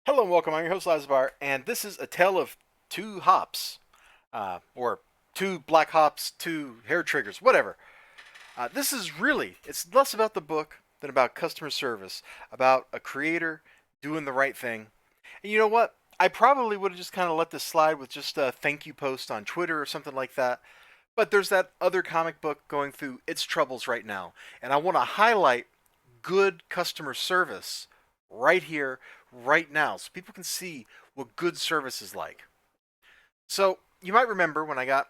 Hello and welcome. I'm your host Elizibar, and this is a tale of two hops, or two black hops, two hair triggers, whatever. This is it's less about the book than about customer service, about a creator doing the right thing. And you know what? I probably would have just kind of let this slide with just a thank you post on Twitter or something like that. But there's that other comic book going through its troubles right now, and I want to highlight good customer service right here, right now, so people can see what good service is like. So, you might remember when I got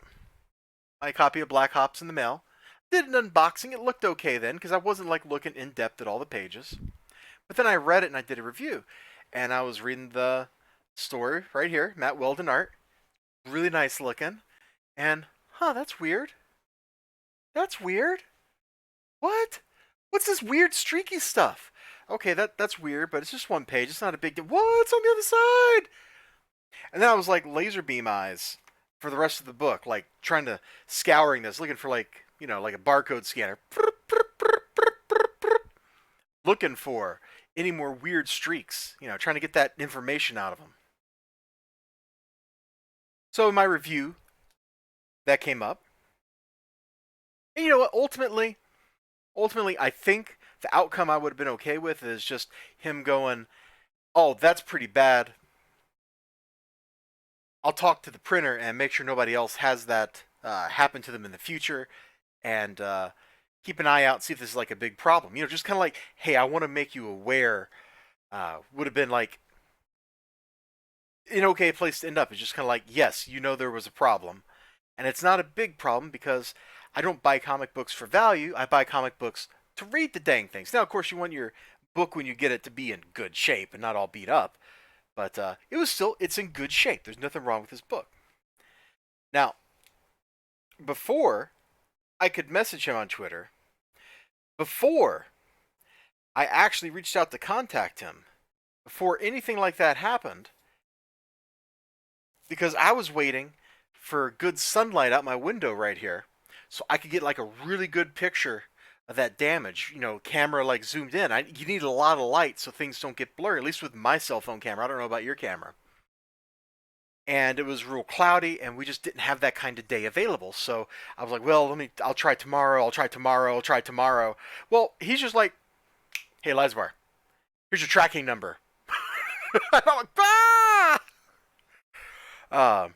my copy of Black Hops in the mail. Did an unboxing. It looked okay then because I wasn't like looking in depth at all the pages. But then I read it and I did a review. And I was reading the story right here, Matt Weldon art. Really nice looking. And, that's weird. That's weird. What? What's this weird streaky stuff? Okay, that's weird, but it's just one page. It's not a big deal. What's on the other side? And then I was like laser beam eyes for the rest of the book, like trying to scouring this, looking for like a barcode scanner, looking for any more weird streaks, trying to get that information out of them. So in my review, that came up. And you know what? Ultimately, I think the outcome I would have been okay with is just him going, "Oh, that's pretty bad. I'll talk to the printer and make sure nobody else has that happen to them in the future, and keep an eye out, see if this is like a big problem." Just kind of like, "Hey, I want to make you aware." Would have been like an okay place to end up. It's just kind of like, yes, there was a problem, and it's not a big problem because I don't buy comic books for value. I buy comic books to read the dang things. Now, of course, you want your book when you get it to be in good shape and not all beat up. But it's in good shape. There's nothing wrong with this book. Now, before I could message him on Twitter, before I actually reached out to contact him, before anything like that happened, because I was waiting for good sunlight out my window right here, so I could get like a really good picture of that damage. Camera like zoomed in. You need a lot of light so things don't get blurry. At least with my cell phone camera. I don't know about your camera. And it was real cloudy, and we just didn't have that kind of day available. So I was like, well, I'll try tomorrow. I'll try tomorrow. I'll try tomorrow. Well, he's just like, "Hey, Elizibar, here's your tracking number." I'm like, ah! Uh,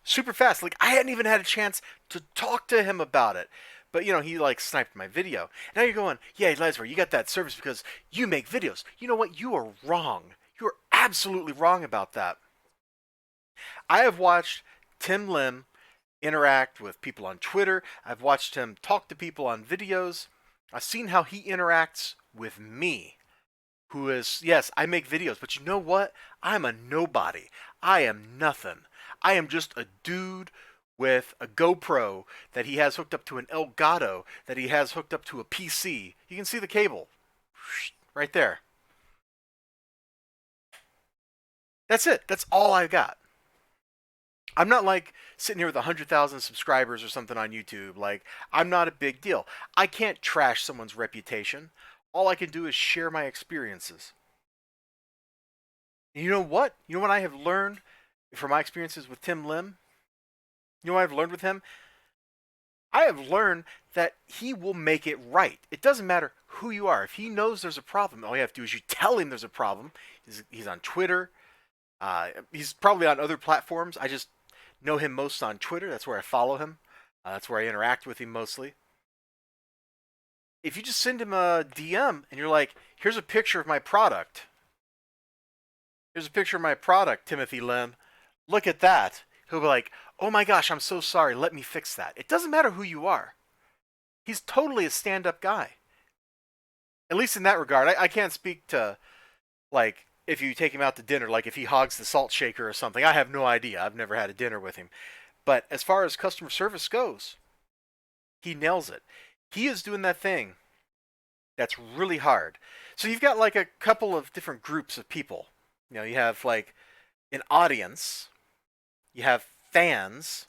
Super fast. Like I hadn't even had a chance to talk to him about it. But he like sniped my video. Now you're going, "Yeah, Elizibar, you got that service because you make videos." You know what? You are wrong. You are absolutely wrong about that. I have watched Tim Lim interact with people on Twitter. I've watched him talk to people on videos. I've seen how he interacts with me, who is, yes, I make videos, but you know what? I'm a nobody. I am nothing. I am just a dude with a GoPro that he has hooked up to an Elgato that he has hooked up to a PC. You can see the cable right there. That's it. That's all I got. I'm not like sitting here with 100,000 subscribers or something on YouTube. Like, I'm not a big deal. I can't trash someone's reputation. All I can do is share my experiences. And you know what? You know what I have learned from my experiences with Tim Lim? You know what I've learned with him? I have learned that he will make it right. It doesn't matter who you are. If he knows there's a problem, all you have to do is you tell him there's a problem. He's on Twitter. He's probably on other platforms. I just know him most on Twitter. That's where I follow him. That's where I interact with him mostly. If you just send him a DM and you're like, "Here's a picture of my product. Here's a picture of my product, Timothy Lim. Look at that." He'll be like, "Oh my gosh, I'm so sorry. Let me fix that." It doesn't matter who you are. He's totally a stand-up guy. At least in that regard. I can't speak to, like, if you take him out to dinner, like if he hogs the salt shaker or something. I have no idea. I've never had a dinner with him. But as far as customer service goes, he nails it. He is doing that thing that's really hard. So you've got like a couple of different groups of people. You have like an audience, you have fans,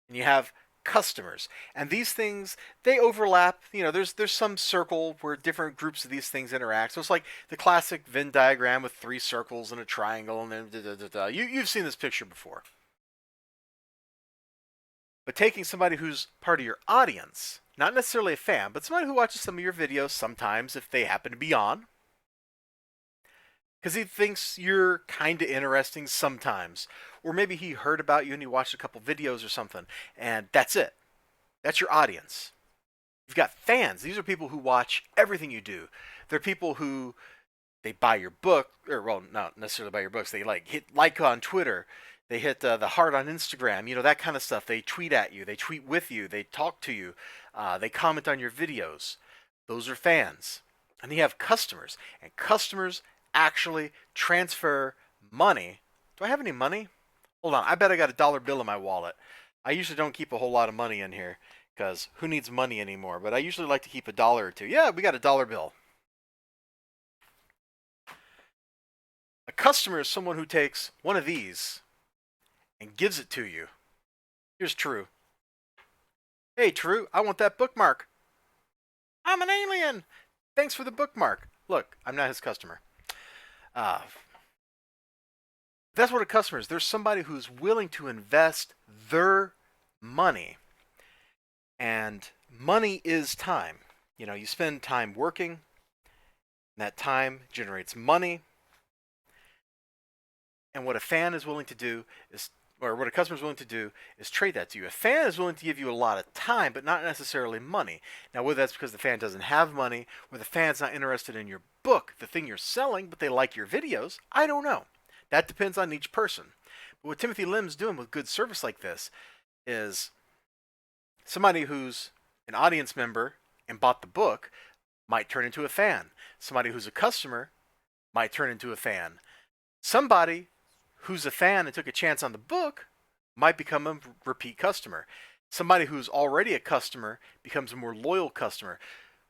and you have customers. And these things, they overlap. You know, there's some circle where different groups of these things interact. So it's like the classic Venn diagram with 3 circles and a triangle, and then you've seen this picture before. But taking somebody who's part of your audience, not necessarily a fan, but somebody who watches some of your videos sometimes if they happen to be on, because he thinks you're kind of interesting sometimes. Or maybe he heard about you and he watched a couple videos or something, and that's it. That's your audience. You've got fans. These are people who watch everything you do. They're people who they buy your book, or well, not necessarily buy your books. They hit like on Twitter. They hit the heart on Instagram. You know, that kind of stuff. They tweet at you. They tweet with you. They talk to you. They comment on your videos. Those are fans. And then you have customers. And customers actually transfer money. Do I have any money? Hold on. I bet I got a dollar bill in my wallet. I usually don't keep a whole lot of money in here because who needs money anymore? But I usually like to keep a dollar or two. Yeah, we got a dollar bill. A customer is someone who takes one of these and gives it to you. Here's True. Hey, True, I want that bookmark. I'm an alien. Thanks for the bookmark. Look, I'm not his customer. That's what a customer is. There's somebody who's willing to invest their money. And money is time. You know, you spend time working, and that time generates money. And what a fan is willing to do is, or what a customer is willing to do, is trade that to you. A fan is willing to give you a lot of time, but not necessarily money. Now, whether that's because the fan doesn't have money, or the fan's not interested in your book, the thing you're selling, but they like your videos, I don't know. That depends on each person. But what Timothy Lim's doing with good service like this is somebody who's an audience member and bought the book might turn into a fan. Somebody who's a customer might turn into a fan. Somebody who's a fan and took a chance on the book might become a repeat customer. Somebody who's already a customer becomes a more loyal customer,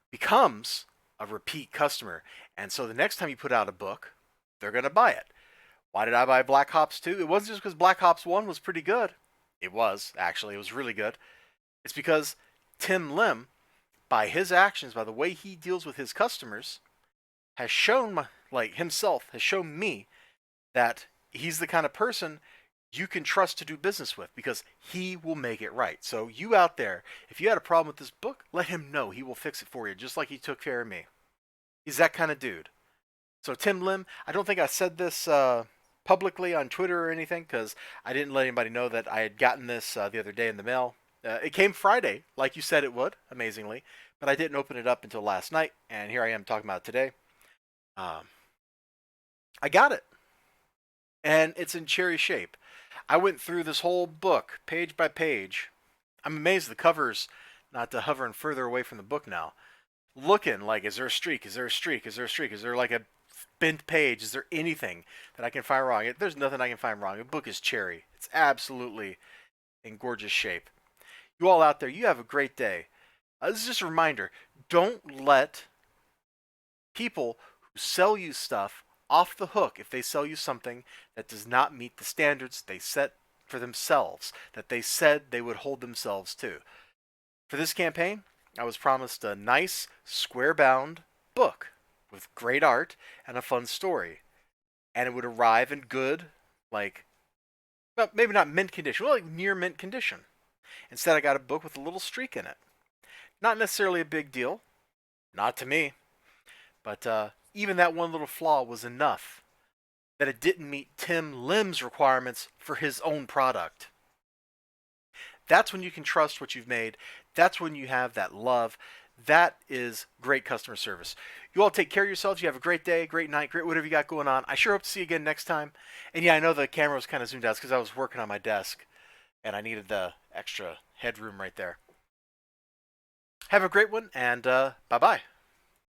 becomes a repeat customer. And so the next time you put out a book, they're going to buy it. Why did I buy Black Ops 2? It wasn't just because Black Ops 1 was pretty good. It was, actually. It was really good. It's because Tim Lim, by his actions, by the way he deals with his customers, has shown, himself, has shown me that he's the kind of person you can trust to do business with because he will make it right. So you out there, if you had a problem with this book, let him know. He will fix it for you, just like he took care of me. He's that kind of dude. So Tim Lim, I don't think I said this publicly on Twitter or anything because I didn't let anybody know that I had gotten this the other day in the mail. It came Friday, like you said it would, amazingly, but I didn't open it up until last night, and here I am talking about it today. I got it, and it's in cherry shape. I went through this whole book, page by page. I'm amazed the cover's not hovering further away from the book now. Looking like, is there a streak? Is there a streak? Is there a streak? Is there like a bent page? Is there anything that I can find wrong? There's nothing I can find wrong. The book is cherry. It's absolutely in gorgeous shape. You all out there, you have a great day. This is just a reminder. Don't let people who sell you stuff off the hook if they sell you something that does not meet the standards they set for themselves, that they said they would hold themselves to. For this campaign, I was promised a nice, square-bound book with great art and a fun story. And it would arrive in good, well, maybe not mint condition, well, near mint condition. Instead, I got a book with a little streak in it. Not necessarily a big deal. Not to me. But even that one little flaw was enough that it didn't meet Tim Lim's requirements for his own product. That's when you can trust what you've made. That's when you have that love. That is great customer service. You all take care of yourselves. You have a great day, great night, great whatever you got going on. I sure hope to see you again next time. And yeah, I know the camera was kind of zoomed out because I was working on my desk and I needed the extra headroom right there. Have a great one, and bye-bye.